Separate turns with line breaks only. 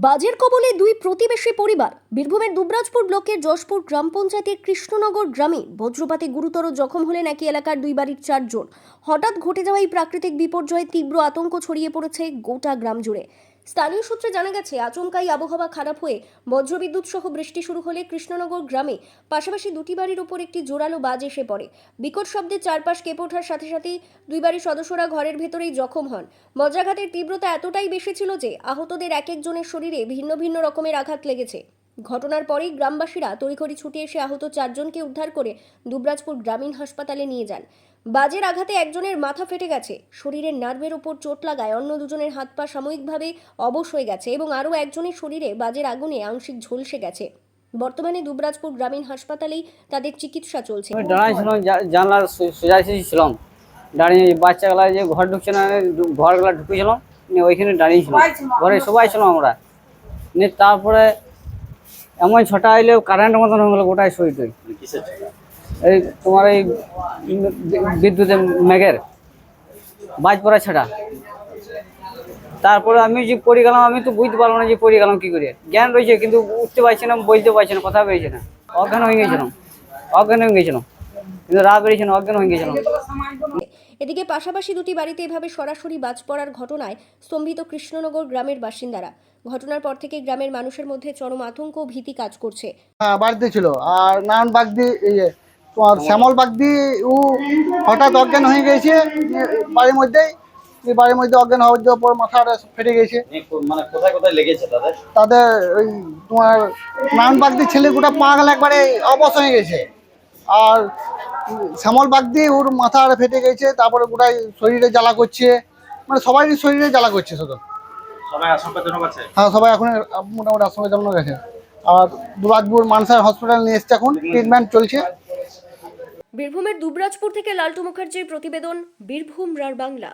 বাজের কবলে দুই প্রতিবেশী পরিবার। বীরভূমের দুবরাজপুর ব্লকের যশপুর গ্রাম পঞ্চায়েতের কৃষ্ণনগর গ্রামে বজ্রপাতে গুরুতর জখম হলেন একই এলাকার দুই বাড়ির 4 জন। হঠাৎ ঘটে যাওয়া এই প্রাকৃতিক বিপর্যয়ে তীব্র আতঙ্ক ছড়িয়ে পড়েছে গোটা গ্রাম জুড়ে। স্থানীয় সূত্রে জানা গেছে, আচমকাই আবহাওয়া খারাপ হয়ে বজ্রবিদ্যুৎ সহ বৃষ্টি শুরু হলে কৃষ্ণনগর গ্রামে পাশাপাশি দুটি বাড়ির উপর একটি জোরালো বাজ এসে পড়ে। বিকট শব্দে চারপাশ কেঁপে ওঠার সাথে সাথেই দুই বাড়ির সদস্যরা ঘরের ভেতরেই জখম হন। বজ্রাঘাতের তীব্রতা এতটাই বেশি ছিল যে আহতদের এক একজনের শরীরে ভিন্ন ভিন্ন রকমের আঘাত লেগেছে। ঘটনার পরেই গ্রামবাসীরা তড়িঘড়ি ছুটে এসে আহত 4 জনকে উদ্ধার করে দুবরাজপুর গ্রামীণ হাসপাতালে নিয়ে যান। বাজের আঘাতে একজনের মাথা ফেটে গেছে, শরীরের নার্ভের উপর চোট লাগায় অন্য দুজনের হাত পা সাময়িকভাবে অবশ হয়ে গেছে এবং আরও একজনের শরীরে বাজের আগুনে আংশিক ঝলসে গেছে। বর্তমানে দুবরাজপুর গ্রামীণ হাসপাতালেই তাদের চিকিৎসা চলছে।
দাঁড়াইছিলাম, জানলার সোজাইছি ছিলাম, দাঁড়িয়ে বাচ্চাগুলা যে ঘর ঢুকছে না, ঘরগুলা ঢুকেছিলাম, ওইখানে দাঁড়িয়েছিলাম, ঘরে সবাই ছিলাম আমরা। তারপরে এমন ছটা আইলে কারেন্ট মতন হয়ে গেলো গোটায় শরীরে। এই তোমার এই বিদ্যুতের মেঘের বাজ পড়া ছাড়া। তারপরে আমি যে পড়ে গেলাম, আমি তো বুঝতে পারলাম না যে পড়ে গেলাম কি করে। জ্ঞান রয়েছে কিন্তু উঠতে পারছি না, বলতে পারছি না, কথা বেরিয়েছে না, অজ্ঞান হয়ে গেছিলাম কিন্তু রাত বেরিয়েছে না, অজ্ঞান হয়ে গেছিলাম।
এদিকে পাশাপাশি দুটি বাড়িতে এভাবে সরাসরি বাজ পড়ার ঘটনায় স্তম্ভিত কৃষ্ণনগর গ্রামের বাসিন্দারা। ঘটনার পর থেকে গ্রামের মানুষের মধ্যে চরম আতঙ্ক ও ভীতি কাজ করছে।
বাড়িতে ছিল, আর নারায়ণ বাগদি তোমার শ্যামল বাগদি ও হঠাৎ অজ্ঞান হয়ে গেছে বাড়ির মধ্যেই। বাড়ির মধ্যে অজ্ঞান হওয়ার পর মাথাটা ফেটে গেছে।
মানে কোথায় কোথায় লেগেছে
তাদের ওই তোমার নারায়ণ বাগদির ছেলে গোটা পা গেলে একবারে অবশ হয়ে গেছে, আর শ্যামল বাগদি ওর মাথা ফেটে গেছে। তারপরে গোটাই শরীরে জ্বালা করছে, মানে সবারই শরীরে জ্বালা করছে শুধু।
সবাই আশঙ্কাজনক আছে?
হ্যাঁ, সবাই এখন মোটামুটি আশঙ্কাজনক আছে। আর দুবরাজপুর মানসার হসপিটাল নিয়ে এসছে, এখন ট্রিটমেন্ট চলছে।
বীরভূমের দুবরাজপুর থেকে লালটু মুখার্জির প্রতিবেদন, বীরভূম রার বাংলা।